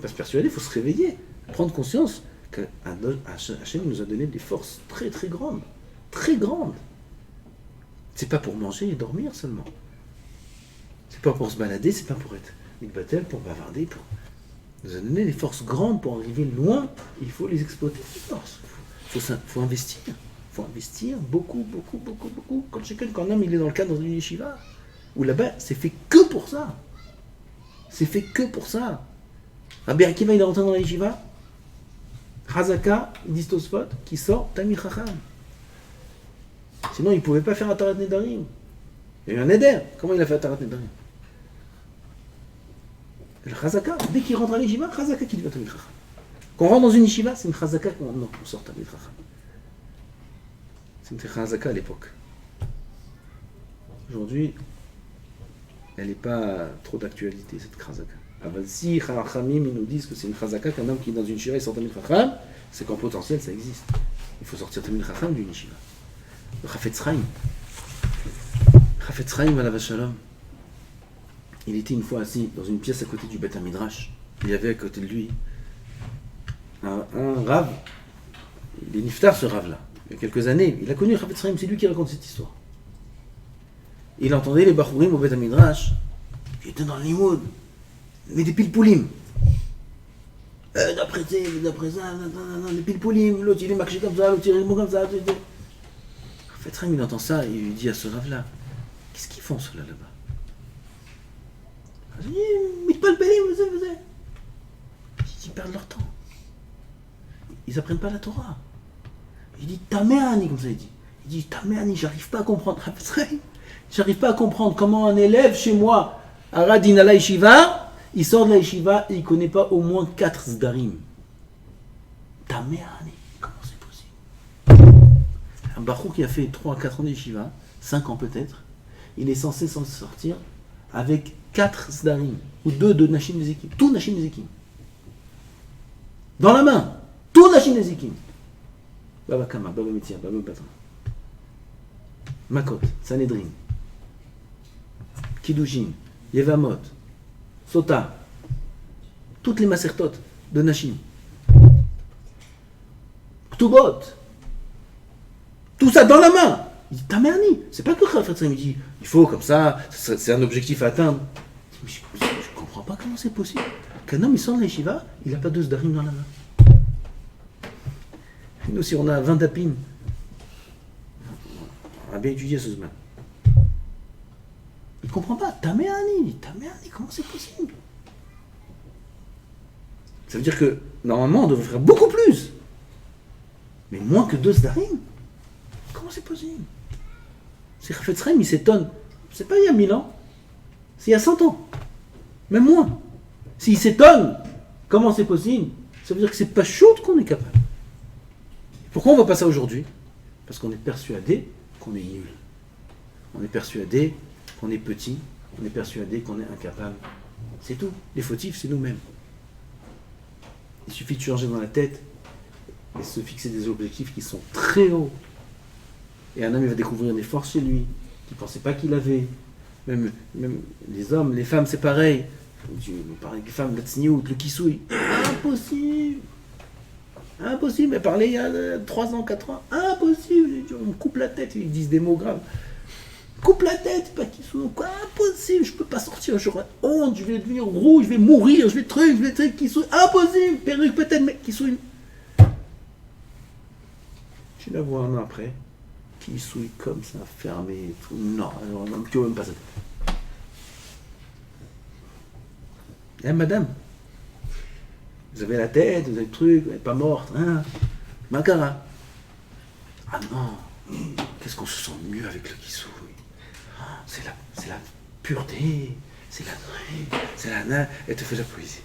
Pas se persuader, il faut se réveiller, prendre conscience qu'Hachem nous a donné des forces très très grandes. Très grandes. C'est pas pour manger et dormir seulement. C'est pas pour se balader, c'est pas pour être mikbatel, pour bavarder, pour... Il nous a donné des forces grandes pour arriver loin. Il faut les exploiter, ces forces. Faut investir. Il faut investir beaucoup. Quand un homme il est dans le cadre d'une yeshiva, où là-bas, c'est fait que pour ça. C'est fait que pour ça. Rabbi Akiva, il est rentré dans la yeshiva. Chazaka, ils disent Tosfot, qui sort Tamil Chacham. Sinon, il ne pouvait pas faire Atarat Nedarim. Il y a eu un Neder. Comment il a fait Atarat Nedarim? Le Chazaka, dès qu'il rentre à l'Yeshiva, Chazaka qui devient Tamil Chacham. Quand on rentre dans une Yeshiva, c'est une Chazaka qu'on sort Tamil Chacham. C'est une Chazaka à l'époque. Aujourd'hui, elle n'est pas trop d'actualité, cette Chazaka. Si Chachamim ils nous disent que c'est une Chazaka qu'un homme qui est dans une Yeshiva et sort Tamil Chacham, c'est qu'en potentiel ça existe. Il faut sortir Tamil Chacham d'une Yeshiva. Le Chafetz Chaim, alav shalom, il était une fois assis dans une pièce à côté du Beth Midrash. Il y avait à côté de lui un Rav. Il est niftar ce Rav-là. Il y a quelques années, il a connu Chafetz Chaim, c'est lui qui raconte cette histoire. Il entendait les Bachourim au Beth Midrash, qui étaient dans le limoud. Mais des pilpoulim. D'après ça, des pilpoulim. L'autre il est marqué comme ça, l'autre il est comme ça. En fait, il entend ça et il lui dit à ce Rav-là, Qu'est-ce qu'ils font ceux-là là-bas? Ils perdent leur temps. Ils apprennent pas la Torah. Il dit Taméani, comme ça il dit. Il dit Taméani, j'arrive pas à comprendre. J'arrive pas à comprendre comment un élève chez moi, à Radin à la Yeshiva, il sort de la Yeshiva et il connaît pas au moins 4 Zdarim. Taméani, comment c'est possible? Un Baruch qui a fait 3 à 4 ans de Yeshiva, 5 ans peut-être, il est censé s'en sortir avec 4 Zdarim, ou 2 de Nashim Nezikim. Tout Nashim Nezikim. Dans la main, tout Nashim Nezikim. Baba Kama, Baba Metzia, Baba Batra. Makot, Sanhedrin, Kiddushin, Yevamot, Sota, toutes les masertotes de Nashim. Ktubot, tout ça dans la main. Il dit Tamerni, c'est pas que Khafetz il dit il faut comme ça, c'est un objectif à atteindre. Je comprends pas comment c'est possible. Qu'un homme il sort de la yeshiva, il n'a pas 2 Zdarim dans la main. Nous, si on a 20 dapim, on a bien étudié ce semaine. Il ne comprend pas. Taméani, comment c'est possible? Ça veut dire que, normalement, on devrait faire beaucoup plus. Mais moins que 2 Zdarim. Comment c'est possible? C'est Khafetz Chaim, il s'étonne. C'est pas il y a 1000 ans. C'est il y a 100 ans. Même moins. S'il s'étonne, comment c'est possible? Ça veut dire que c'est pas chaud qu'on est capable. Pourquoi on ne voit pas ça aujourd'hui? Parce qu'on est persuadé qu'on est nul. On est persuadé qu'on est petit. On est persuadé qu'on est incapable. C'est tout. Les fautifs, c'est nous-mêmes. Il suffit de changer dans la tête et se fixer des objectifs qui sont très hauts. Et un homme il va découvrir des forces chez lui qu'il ne pensait pas qu'il avait. Même les hommes, les femmes, c'est pareil. Pareil, les femmes, la tsniout, le kissoui. Impossible. Impossible, mais parler il y a 3 ans, 4 ans, impossible, on me coupe la tête, ils disent des mots graves. Coupe la tête, pas qu'ils sont, quoi, impossible, je peux pas sortir, j'aurai honte, je vais devenir rouge, je vais mourir, je vais truc, qui sont, impossible, perruque peut-être, mais qui sont. Je la vois un an après, qui souille comme ça, fermé et tout, non, tu vois même pas ça. Eh madame, vous avez la tête, vous avez le truc, vous n'êtes pas morte, hein? Makara. Ah non, qu'est-ce qu'on se sent mieux avec le kissou? C'est la pureté, c'est la elle te fait la poésie.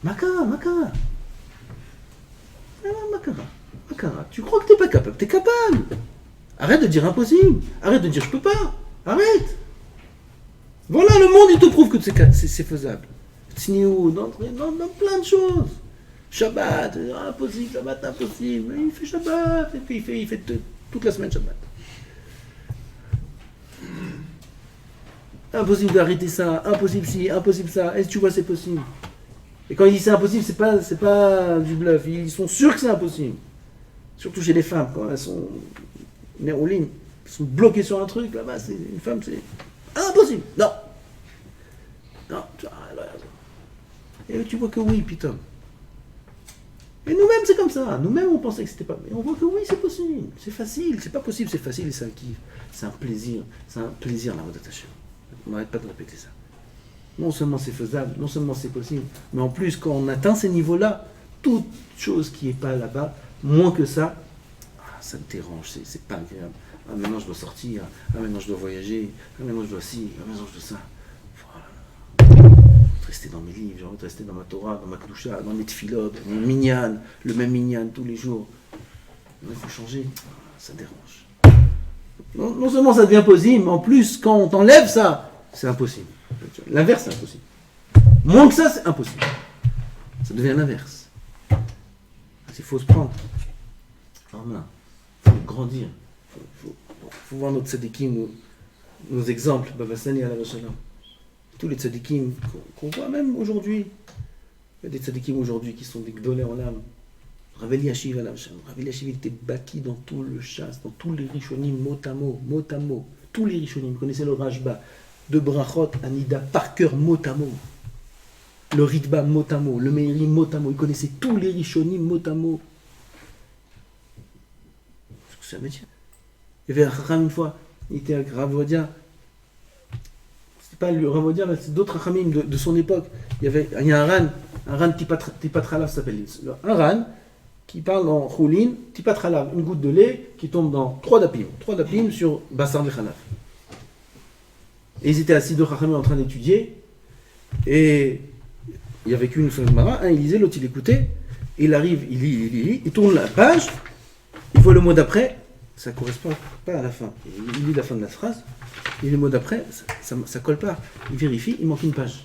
Makara. Makara, tu crois que t'es pas capable? T'es capable. Arrête de dire impossible. Arrête de dire je peux pas. Arrête. Voilà, le monde il te prouve que c'est faisable. Tsniou, dans plein de choses. Shabbat, impossible, Shabbat, impossible. Il fait Shabbat, et puis il fait toute la semaine Shabbat. Impossible d'arrêter ça, impossible ci, impossible ça. Est-ce que tu vois c'est possible? Et quand il dit c'est impossible, c'est pas du bluff. Ils sont sûrs que c'est impossible. Surtout chez les femmes, quand elles sont nérolignes, elles sont bloquées sur un truc, là-bas, c'est une femme, c'est impossible. Non, tu vois, et tu vois que oui, putain. Et nous-mêmes, c'est comme ça. Nous-mêmes, on pensait que c'était pas. Mais on voit que oui, c'est possible. C'est facile. C'est pas possible, c'est facile et c'est un kiff. C'est un plaisir. C'est un plaisir, la voie d'attaché. On n'arrête pas de répéter ça. Non seulement c'est faisable, non seulement c'est possible, mais en plus, quand on atteint ces niveaux-là, toute chose qui n'est pas là-bas, moins que ça, ça me dérange. C'est pas agréable. Ah, maintenant, je dois sortir. Ah, maintenant, je dois voyager. Ah, maintenant, je dois ci. Ah, maintenant, je dois ça. Rester dans mes livres, j'ai envie de rester dans ma Torah, dans ma Kedusha, dans mes tfilotes, dans mon minyan, le même minyan tous les jours. Il faut changer, ça dérange. Non seulement ça devient possible, mais en plus, quand on t'enlève ça, c'est impossible. L'inverse, c'est impossible. Moins que ça, c'est impossible. Ça devient l'inverse. Il faut se prendre. Alors là, il faut grandir. Il faut voir notre tzadikim, nos exemples. Baba Sani ala Shalom. Tous les tzadikim qu'on voit même aujourd'hui. Il y a des tzadikim aujourd'hui qui sont des gdolés en âme. Rav Eliashiv alav shalom. Rav Eliashiv était baki dans tout le chasse, dans tous les rishonim, mot à mot. Tous les rishonim, vous connaissez le Rashba, de Brachot, Anida, par cœur, mot à mot. Le Ritba, mot à mot. Le Meiri, mot à mot. Il connaissait tous les rishonim, mot à mot. C'est un métier. Il y avait un chacham une fois, il était avec Rav Ovadia. C'est pas le Rav Ovadia, mais c'est d'autres Chachamim de son époque. Il y a un ran Tipat Halav s'appelle. Un ran qui parle en Choulin, Tipat Halav, une goutte de lait qui tombe dans 3 dapim sur Bassar de Halav. Et ils étaient assis, deux Chachamim en train d'étudier, et il y avait qu'une seule Gemara, un il lisait, l'autre il écoutait, et il arrive, il lit, il tourne la page, il voit le mot d'après, ça ne correspond pas à la fin. Il lit la fin de la phrase, et le mot d'après, ça ne colle pas. Il vérifie, il manque une page.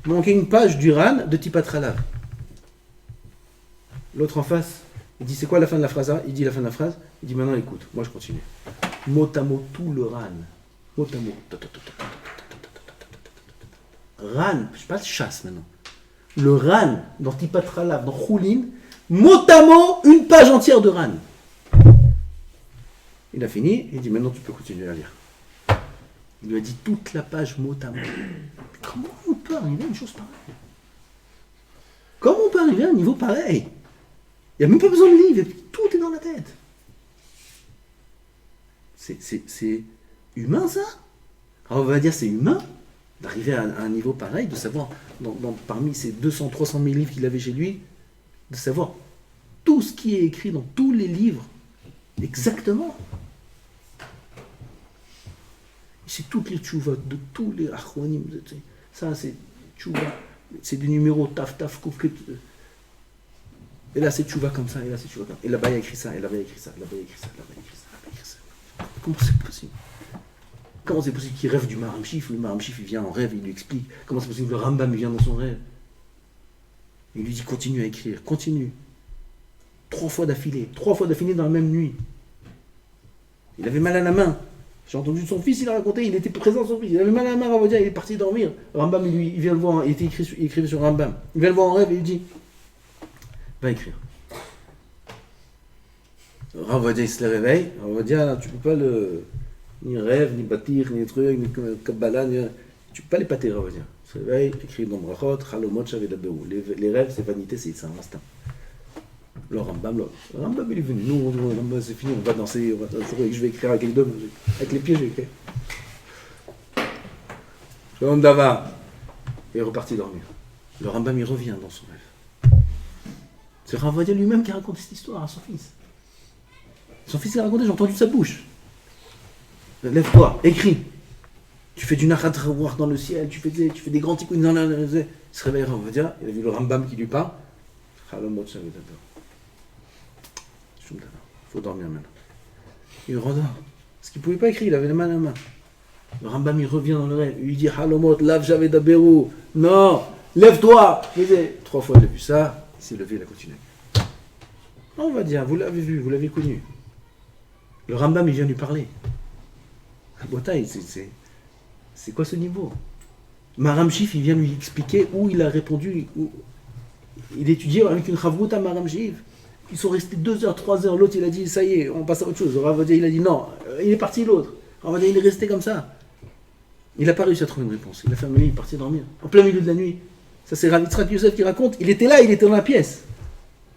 Il manquait une page du Ran de Tipat Halav. L'autre en face, il dit c'est quoi la fin de la phrase? Il dit la fin de la phrase, il dit maintenant écoute, moi je continue. Mot à mot, tout le Ran. Mot à mot. Ran, je parle de chasse maintenant. Le Ran, dans Tipat Halav, dans Choulin, mot à mot, une page entière de Ran. Il a fini, il dit maintenant tu peux continuer à lire. Il lui a dit toute la page mot à mot. Comment on peut arriver à une chose pareille? Comment on peut arriver à un niveau pareil? Il n'y a même pas besoin de livre, tout est dans la tête. C'est humain ça? Alors on va dire c'est humain d'arriver à un niveau pareil, de savoir, parmi ces 200-300 000 livres qu'il avait chez lui, de savoir tout ce qui est écrit dans tous les livres, exactement. C'est toutes les tchouvot de tous les achronim. Ça, c'est tchouva. C'est des numéros taf, kouf. Et là, c'est tchouva comme ça, et là, c'est tchouva comme ça. Et là-bas, il y a écrit ça, et là-bas, il y a écrit ça, là-bas, il y a écrit ça, là-bas, il y a écrit ça, là-bas, il y a écrit ça. Comment c'est possible? Comment c'est possible qu'il rêve du Maharam Shif? Le Maharam Shif, il vient en rêve, il lui explique. Comment c'est possible que le Rambam, il vient dans son rêve? Il lui dit, continue à écrire, continue. 3 fois d'affilée dans la même nuit. Il avait mal à la main. J'ai entendu son fils, il a raconté, il était présent son fils. Il avait mal à la main, Ravodia, il est parti dormir. Rambam, il vient le voir, il écrivait sur Rambam. Il vient le voir en rêve et il dit, va écrire. Ravodia, il se réveille. Ravodia, tu peux pas ni rêve, ni bâtir, ni truc, ni Kabbalah, tu peux pas les pâter, Ravodia. Il se réveille, écrit dans Brachot, Chalomot, Shavedabeou. Les rêves, c'est vanité, c'est un instinct. Le Rambam, il est venu. Nous, Rambam, c'est fini, on va danser. Je vais écrire avec les deux, avec les pieds, je vais écrire. Shalom Dava. Et il est reparti dormir. Le Rambam, il revient dans son rêve. C'est Ravodia lui-même qui a raconté cette histoire à son fils. Son fils l'a raconté, j'ai entendu de sa bouche. Lève-toi, écris. Tu fais du nachat voir dans le ciel, tu fais des grands tickets. Il se réveille, Ravodia, il a vu le Rambam qui lui parle. Chalomot Shavedabeou. Il faut dormir maintenant. Il redort. Parce qu'il ne pouvait pas écrire, il avait la main à la main. Le Rambam, il revient dans le rêve. Il lui dit Halomot, lave Shavedabeou. Non, lève-toi. Il disait 3 fois, il a vu ça. Il s'est levé, il a continué. On va dire, vous l'avez vu, vous l'avez connu. Le Rambam, il vient lui parler. Botaï, c'est quoi ce niveau? Maharam Shif, il vient lui expliquer où il a répondu. Il étudiait avec une chavruta Maharam Shif. Ils sont restés 2 heures, 3 heures. L'autre, il a dit, ça y est, on passe à autre chose. Ravodia, il a dit, non, il est parti l'autre. Ravodia, il est resté comme ça. Il n'a pas réussi à trouver une réponse. Il a fermé, il est parti dormir. En plein milieu de la nuit. Ça, c'est Rav Yitzhak Yosef qui raconte. Il était là, il était dans la pièce.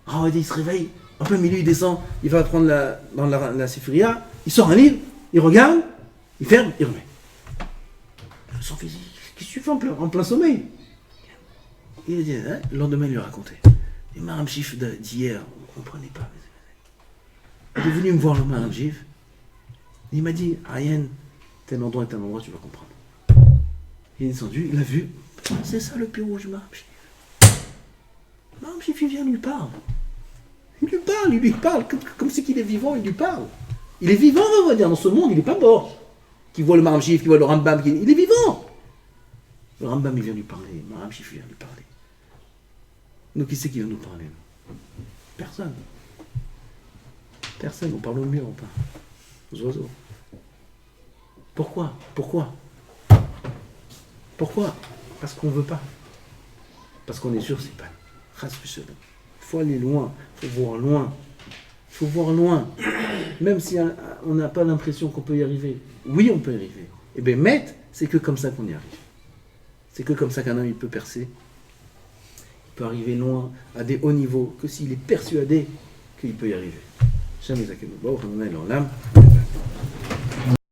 Ravodia, il se réveille. En plein milieu, il descend. Il va prendre dans la Sifria. Il sort un livre. Il regarde. Il ferme. Il remet. Son fils, qu'est-ce que tu fais en plein sommeil? Il a dit, hein? Le lendemain, il lui a raconté. Les Maharam Shif d'hier, on ne comprenait pas. Il est venu me voir le Maharam Shif. Il m'a dit, Ayen, tel endroit, tu vas comprendre. Il est descendu, il a vu. C'est ça le pirouge Maharam Shif. Maharam Shif, il vient, il lui parle. Il lui parle, comme c'est qu'il est vivant, il lui parle. Il est vivant, on va dire, dans ce monde, il n'est pas mort. Qui voit le Maharam Shif, qui voit le Rambam, il est vivant. Le Rambam, il vient lui parler. Le Maharam Shif, il vient lui parler. Nous, qui c'est qui va nous parler? Personne. On parle au mur, on parle aux oiseaux. Pourquoi? Parce qu'on ne veut pas. Parce qu'on est sûr, c'est pas. Il faut aller loin, il faut voir loin. Même si on n'a pas l'impression qu'on peut y arriver. Oui, on peut y arriver. Et bien, c'est que comme ça qu'on y arrive. C'est que comme ça qu'un homme il peut percer. Peut arriver loin, à des hauts niveaux, que s'il est persuadé qu'il peut y arriver. Jamais Zakenu Baruch Adonai L'Olam.